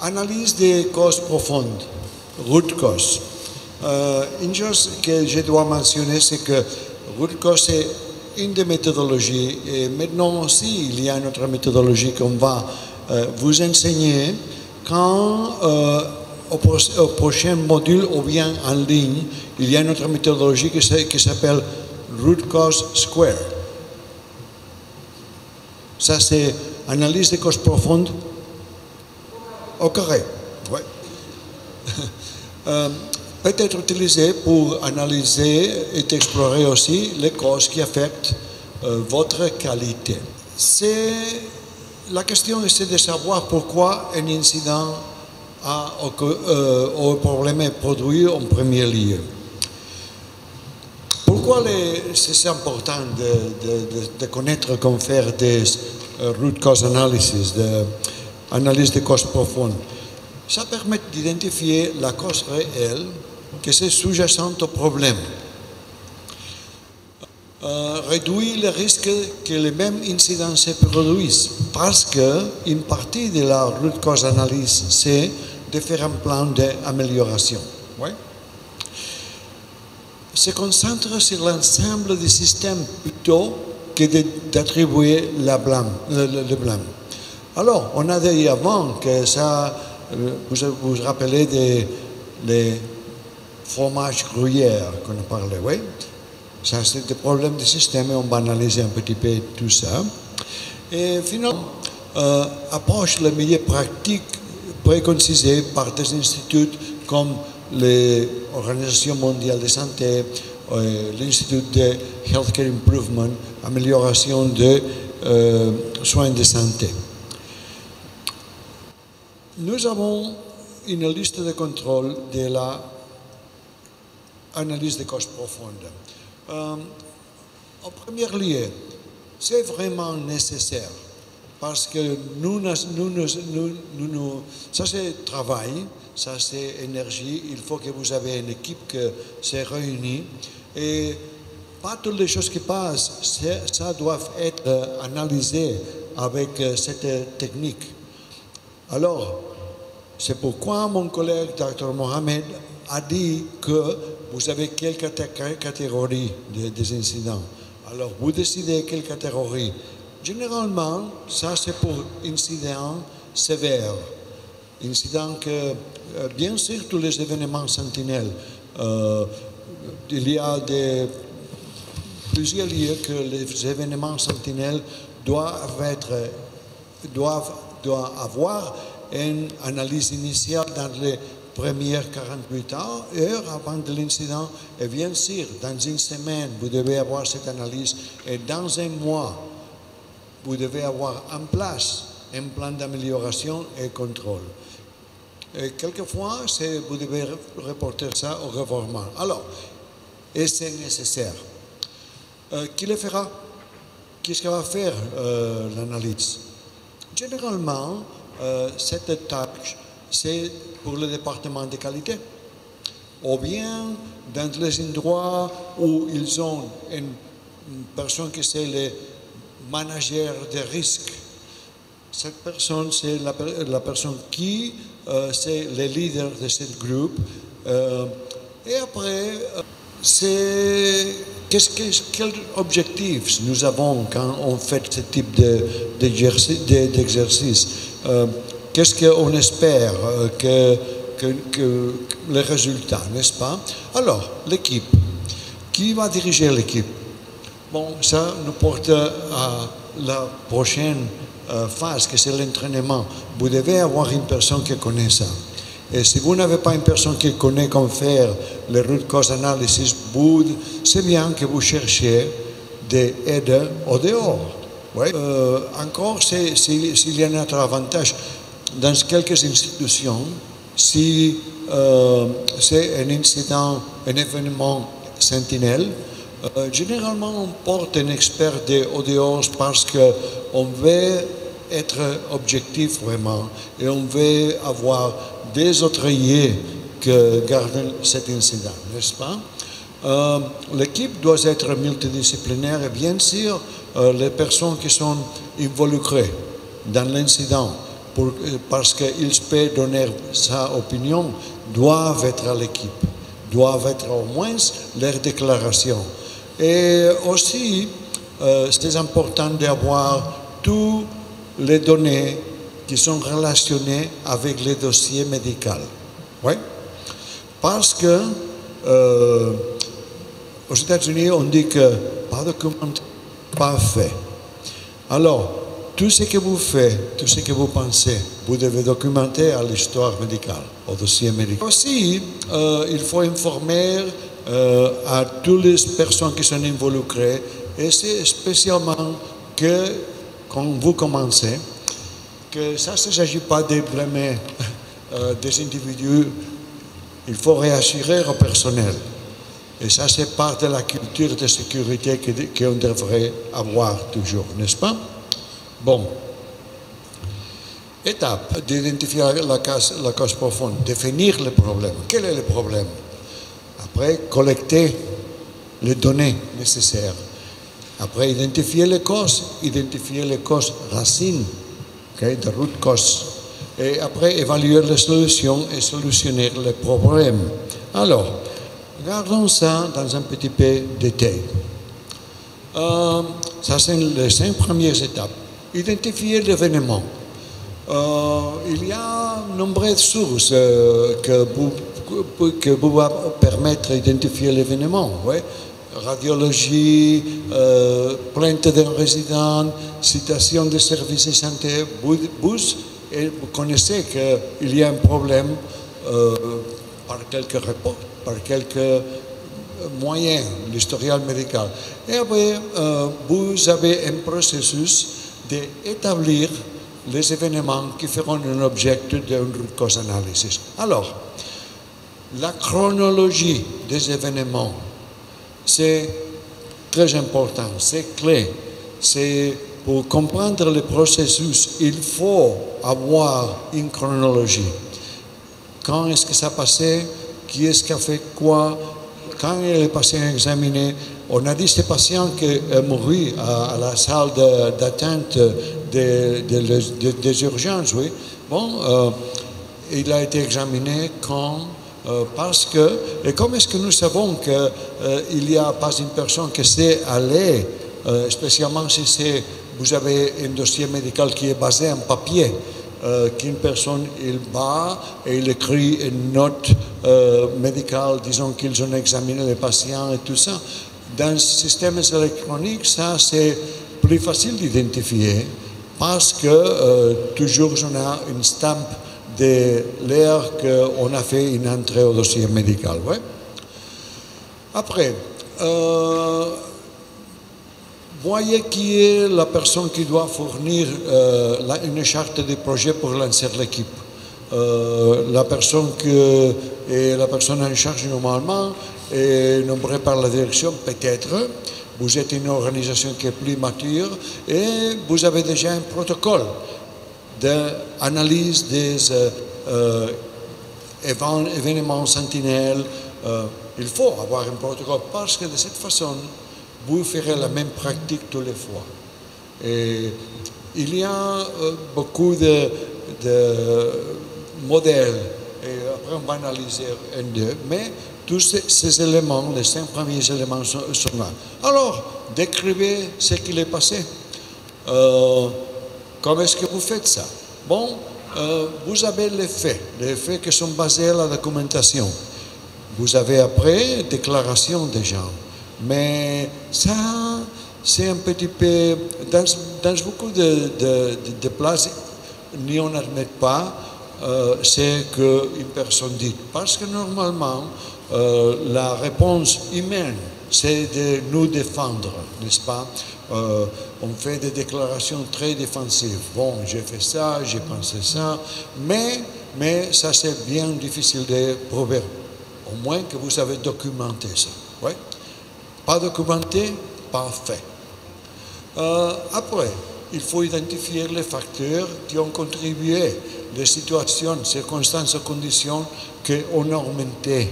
Analyse des causes profondes, root cause. Une chose que je dois mentionner, c'est que root cause est une des méthodologies. Et maintenant aussi, il y a une autre méthodologie qu'on va vous enseigner quand au prochain module ou bien en ligne, il y a une autre méthodologie qui s'appelle root cause square. Ça, c'est analyse des causes profondes au carré. Ouais. Peut être utilisé pour analyser et explorer aussi les causes qui affectent votre qualité. La question c'est de savoir pourquoi un incident ou problème est produit en premier lieu. Pourquoi c'est important de connaître comment faire des root cause analysis, analyse des causes profondes? Ça permet d'identifier la cause réelle qui est sous-jacente au problème. Réduire le risque que les mêmes incidents se produisent parce qu'une partie de la root cause analyse, c'est de faire un plan d'amélioration. Ouais. Se concentre sur l'ensemble du système plutôt que d'attribuer le blâme. Alors, on a dit avant que ça, vous vous rappelez des fromages gruyère qu'on a parlé, oui? Ça, c'est des problèmes de système et on va analyser un petit peu tout ça. Et finalement, approche le milieu pratique préconisé par des instituts comme l'Organisation mondiale de santé, l'Institut de Healthcare Improvement, amélioration des soins de santé. Nous avons une liste de contrôle de l'analyse des causes profondes. En premier lieu, c'est vraiment nécessaire parce que ça c'est travail, ça c'est énergie, il faut que vous avez une équipe qui s'est réunie et pas toutes les choses qui passent, ça doit être analysé avec cette technique. Alors, c'est pourquoi mon collègue Dr Mohamed a dit que vous avez quelques catégories des incidents. Alors, vous décidez quelle catégorie. Généralement, ça c'est pour incidents sévères. Incidents que, bien sûr, tous les événements sentinelles, il y a plusieurs lieux que les événements sentinelles doivent avoir une analyse initiale dans les premières 48 heures avant de l'incident. Et bien sûr, dans une semaine, vous devez avoir cette analyse. Et dans un mois, vous devez avoir en place un plan d'amélioration et contrôle. Et quelquefois, vous devez reporter ça au gouvernement. Alors, et c'est nécessaire. Qui le fera? Qu'est-ce qu'il va faire l'analyse? Généralement, cette tâche, c'est pour le département de qualité. Ou bien dans les endroits où ils ont une personne qui c'est le manager de risque. Cette personne, c'est la personne qui c'est le leader de ce groupe. Et après, quels objectifs nous avons quand on fait ce type d'exercice? Qu'est-ce qu'on espère que les résultats, n'est-ce pas? Alors, l'équipe. Qui va diriger l'équipe? Bon, ça nous porte à la prochaine phase, que c'est l'entraînement. Vous devez avoir une personne qui connaît ça. Et si vous n'avez pas une personne qui connaît comment faire le root cause analysis, c'est bien que vous cherchiez des aides au dehors. Ouais. Encore, s'il y a un autre avantage, dans quelques institutions, si c'est un incident, un événement sentinelle, généralement on porte un expert au dehors parce qu'on veut être objectif vraiment et on veut avoir des autorités qui gardent cet incident, n'est-ce pas? L'équipe doit être multidisciplinaire et bien sûr les personnes qui sont involucrées dans l'incident parce qu'il peut donner sa opinion, doivent être à l'équipe, doivent être au moins leurs déclarations. Et aussi, c'est important d'avoir toutes les données qui sont relationnées avec les dossiers médicaux. Ouais? Parce que aux États-Unis, on dit que pas documenté, pas fait. Alors, tout ce que vous faites, tout ce que vous pensez, vous devez documenter à l'histoire médicale, au dossier médical. Aussi, il faut informer à toutes les personnes qui sont involucrées, et c'est spécialement que, quand vous commencez, que ça ne s'agit pas de blâmer des individus, il faut réassurer au personnel. Et ça, c'est part de la culture de sécurité qu'on devrait avoir toujours, n'est-ce pas? Bon. Étape d'identifier la cause profonde, définir le problème. Quel est le problème? Après, collecter les données nécessaires. Après, identifier les causes racines, okay, the root cause. Et après, évaluer les solutions et solutionner les problèmes. Alors, regardons ça dans un petit peu de détail. Ça, c'est les 5 premières étapes. Identifier l'événement. Il y a nombreuses sources que vous permettre d'identifier l'événement. Ouais. Radiologie, plainte d'un résident, citation des services de santé. Vous connaissez qu'il y a un problème par quelques reports, par quelques moyens, l'historial médical. Et après, vous avez un processus d'établir les événements qui feront un objet d'une root cause analysis. Alors, la chronologie des événements, c'est très important, c'est clé. C'est pour comprendre le processus, il faut avoir une chronologie. Quand est-ce que ça passait? Qui est-ce qui a fait quoi? Quand les patients examinés, on a dit ces patients qui ont mouru à la salle d'attente des urgences, oui. Bon, il a été examiné quand, parce que, et comment est-ce que nous savons qu'il n'y a pas une personne qui sait aller, spécialement si vous avez un dossier médical qui est basé en papier, qu'une personne, il va et il écrit une note médicale, disons qu'ils ont examiné les patients et tout ça. Dans les systèmes électroniques, ça c'est plus facile d'identifier parce que toujours on a une stampe de l'heure qu'on a fait une entrée au dossier médical. Ouais. Après, voyez qui est la personne qui doit fournir une charte de projet pour lancer l'équipe. La personne qui est la personne en charge normalement est nommée par la direction, peut-être. Vous êtes une organisation qui est plus mature et vous avez déjà un protocole d'analyse des événements sentinelles. Il faut avoir un protocole parce que de cette façon, vous ferez la même pratique tous les fois. Et il y a beaucoup de modèles, et après on va analyser un d'eux, mais tous ces éléments, les 5 premiers éléments sont là. Alors, décrivez ce qui est passé. Comment est-ce que vous faites ça? Bon, vous avez les faits qui sont basés à la documentation. Vous avez après déclaration des gens. Mais ça, c'est un petit peu, dans beaucoup de places, ni on n'admet pas ce qu'une personne dit. Parce que normalement, la réponse humaine, c'est de nous défendre, n'est-ce pas? On fait des déclarations très défensives. Bon, j'ai fait ça, j'ai pensé ça, mais ça c'est bien difficile de prouver. Au moins que vous avez documenté ça. Ouais? Pas documenté, pas fait. Après, il faut identifier les facteurs qui ont contribué, les situations, circonstances, conditions qui ont augmenté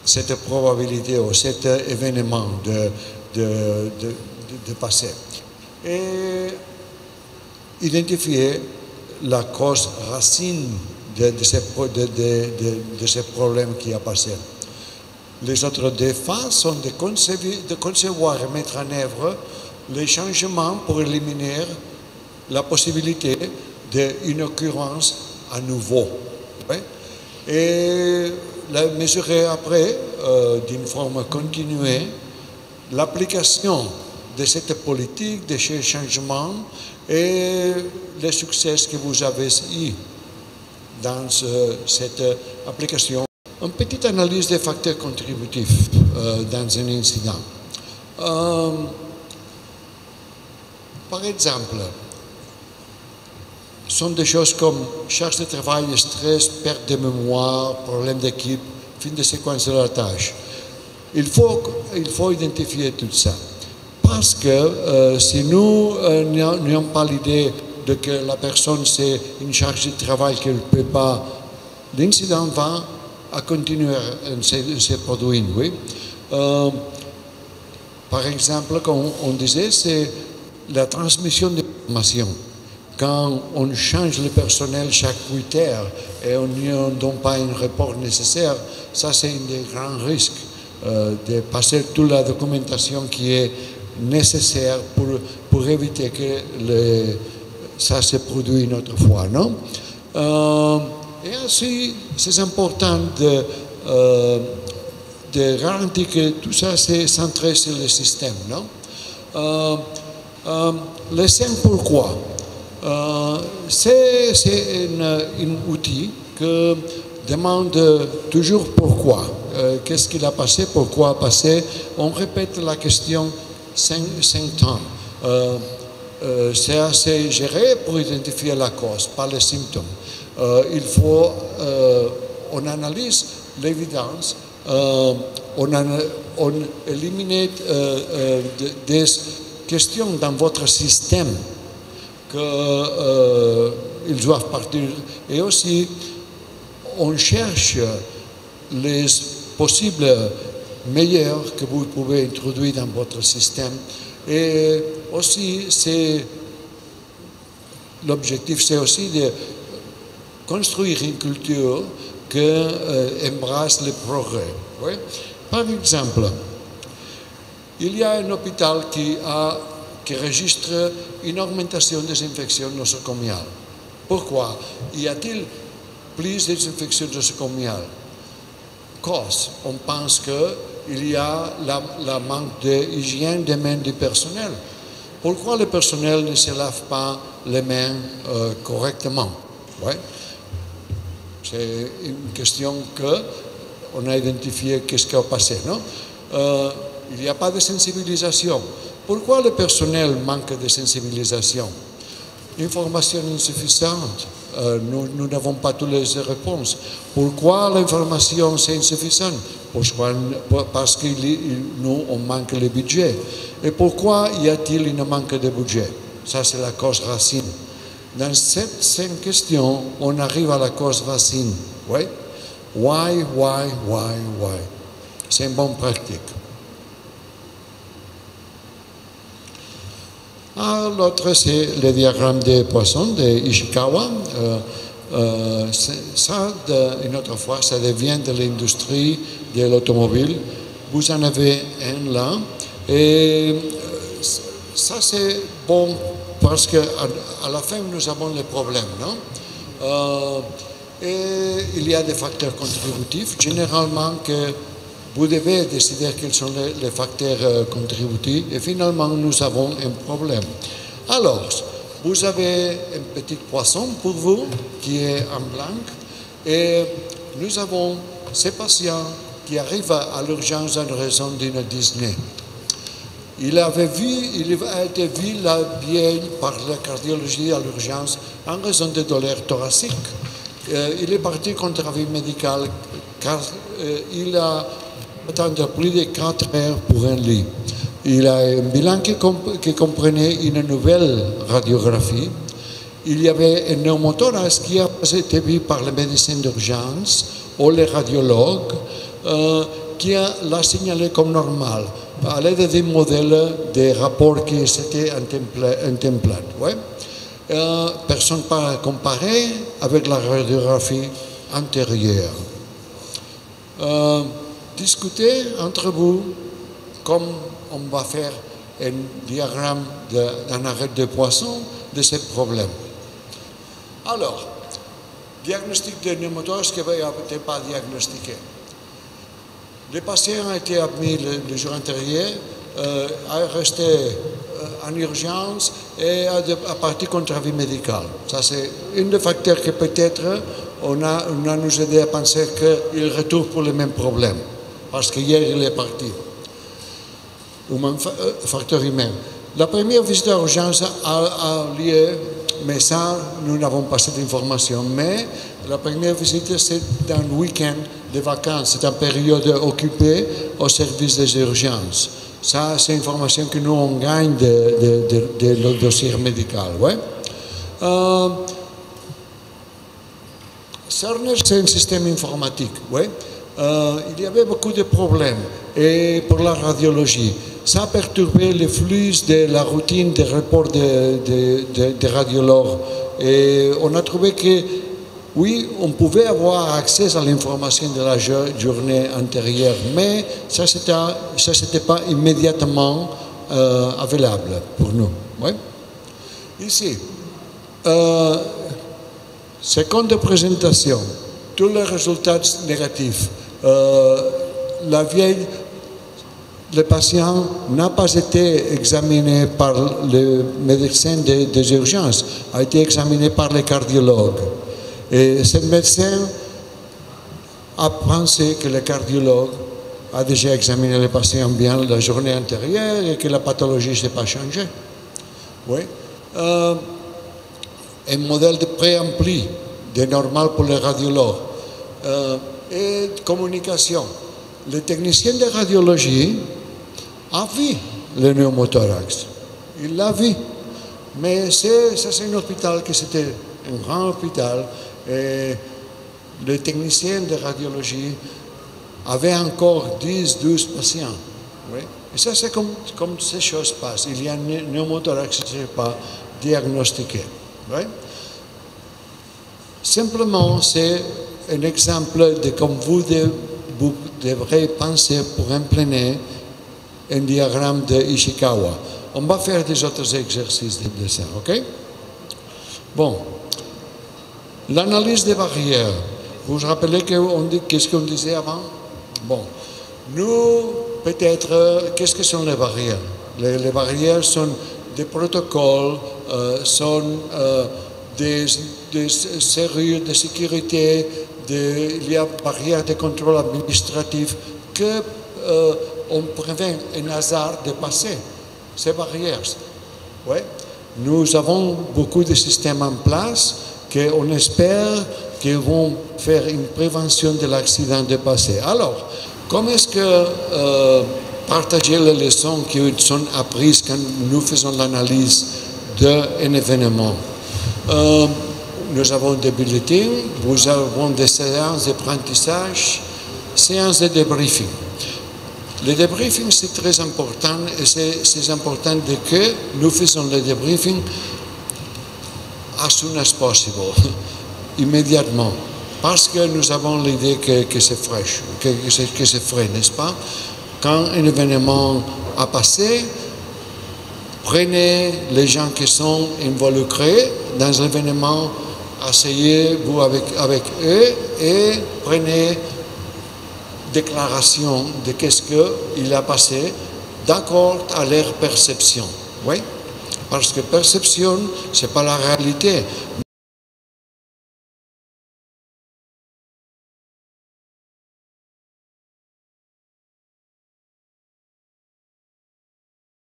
cette probabilité ou cet événement de passer. Et identifier la cause racine de ces problèmes qui a passé. Les autres défis sont de concevoir et mettre en œuvre les changements pour éliminer la possibilité d'une occurrence à nouveau. Ouais. Et mesurer après, d'une forme continuée, l'application de cette politique, de ces changements et les succès que vous avez eu dans cette application. Une petite analyse des facteurs contributifs dans un incident. Par exemple, sont des choses comme charge de travail, stress, perte de mémoire, problème d'équipe, fin de séquence de la tâche. Il faut identifier tout ça. Parce que si nous n'avons pas l'idée de que la personne c'est une charge de travail qu'elle ne peut pas, l'incident va à continuer à se produire. Oui. Par exemple, comme on disait, c'est la transmission d'informations. Quand on change le personnel chaque 8 heures et on ne donne pas un report nécessaire, ça c'est un des grands risques de passer toute la documentation qui est nécessaire pour éviter que ça se produise une autre fois. Non? Et aussi, c'est important de garantir que tout ça c'est centré sur le système. Non? Le 5 pourquoi. C'est un outil qui demande toujours pourquoi. Qu'est-ce qu'il a passé, pourquoi a passé. On répète la question 5 temps. C'est assez géré pour identifier la cause, pas les symptômes. On analyse l'évidence, on élimine des questions dans votre système qu'ils doivent partir. Et aussi, on cherche les possibles meilleurs que vous pouvez introduire dans votre système. Et aussi, l'objectif, c'est aussi de construire une culture qui embrasse le progrès. Oui? Par exemple, il y a un hôpital qui registre une augmentation des infections nosocomiales. Pourquoi y a-t-il plus d'infections nosocomiales? Cause, on pense qu'il y a la manque d'hygiène des mains du personnel. Pourquoi le personnel ne se lave pas les mains correctement? Ouais. C'est une question qu'on a identifié qu'est-ce qui a passé. Non? Il n'y a pas de sensibilisation. Pourquoi le personnel manque de sensibilisation? Information insuffisante. Nous n'avons pas toutes les réponses. Pourquoi l'information c'est insuffisant? Parce que nous, on manque le budget. Et pourquoi y a-t-il un manque de budget? Ça, c'est la cause racine. Dans cette 5 questions, on arrive à la cause racine. Oui? Why? C'est une bonne pratique. L'autre, c'est le diagramme des poissons de Ishikawa. Ça, une autre fois, ça devient de l'industrie de l'automobile. Vous en avez un là. Et ça, c'est bon parce qu'à la fin, nous avons les problèmes. Non? Et il y a des facteurs contributifs. Généralement, que vous devez décider quels sont les facteurs contributifs et finalement nous avons un problème. Alors, vous avez un petit poisson pour vous qui est en blanc et nous avons ces patients qui arrivent à l'urgence en raison d'une dyspnée. Il a été vu bien par la cardiologie à l'urgence en raison de douleurs thoraciques. Il est parti contre avis médical car il a attendu plus de 4 heures pour un lit. Il a un bilan qui comprenait une nouvelle radiographie. Il y avait un pneumothorax qui a été vu par le médecin d'urgence ou le radiologue qui l'a signalé comme normal à l'aide des modèles des rapports qui s'étaient contemplés. Ouais. Personne ne peut comparer avec la radiographie antérieure. Discutez entre vous comme on va faire un diagramme d'un arrêt de poisson de ce problème. Alors, diagnostic de pneumothoracx qui n'était pas diagnostiqué. Le patient a été admis le jour antérieur, a resté en urgence et a parti contre avis médical. Ça, c'est un des facteurs que peut-être on a nous aidé à penser qu'il retourne pour le même problème. Parce qu'hier, il est parti. Facteur humain. La première visite à urgence a lieu, mais ça, nous n'avons pas cette information. Mais la première visite, c'est dans le week-end de vacances. C'est une période occupée au service des urgences. Ça, c'est une information que nous, on gagne de le dossier médical. Ouais. Cerner, c'est un système informatique. Ouais. Il y avait beaucoup de problèmes. Et pour la radiologie, ça a perturbé le flux de la routine des reports des radiologues. Et on a trouvé que, oui, on pouvait avoir accès à l'information de la journée antérieure, mais ça, c'était pas immédiatement available pour nous. Ouais. Ici, seconde présentation, tous les résultats négatifs. Le patient n'a pas été examiné par le médecin des urgences, a été examiné par le cardiologue. Et ce médecin a pensé que le cardiologue a déjà examiné le patient bien la journée antérieure et que la pathologie ne s'est pas changée. Oui. Un modèle de préampli, de normal pour les radiologues. Et communication. Le technicien de radiologie a vu le pneumothorax. Il l'a vu. Mais c'est un hôpital qui c'était un grand hôpital. Et le technicien de radiologie avait encore 10-12 patients. Oui. Et ça, c'est comme ces choses passent. Il y a un pneumothorax qui n'est pas diagnostiqué. Oui. Simplement, c'est un exemple de comme vous devrez penser pour imprimer un diagramme de Ishikawa. On va faire des autres exercices de ça, ok? Bon. L'analyse des barrières. Vous vous rappelez qu'est-ce qu'on disait avant? Bon. Nous, peut-être, qu'est-ce que sont les barrières? Les barrières sont des protocoles, sont des serrures de sécurité, il y a barrières de contrôle administratif que on prévient un hasard de passer ces barrières. Ouais. Nous avons beaucoup de systèmes en place qu'on espère qu'ils vont faire une prévention de l'accident de passer. Alors, comment est-ce que partager les leçons qui sont apprises quand nous faisons l'analyse d'un événement? Nous avons des bulletins, nous avons des séances d'apprentissage, séances de débriefing. Le débriefing, c'est très important et c'est important que nous faisons le débriefing as soon as possible, immédiatement, parce que nous avons l'idée que c'est fraîche, que c'est frais, n'est-ce pas? Quand un événement a passé, prenez les gens qui sont involucrés dans l'événement, asseyez-vous avec eux et prenez déclaration de qu'est-ce qu'il a passé d'accord à leur perception. Oui? Parce que perception, ce n'est pas la réalité,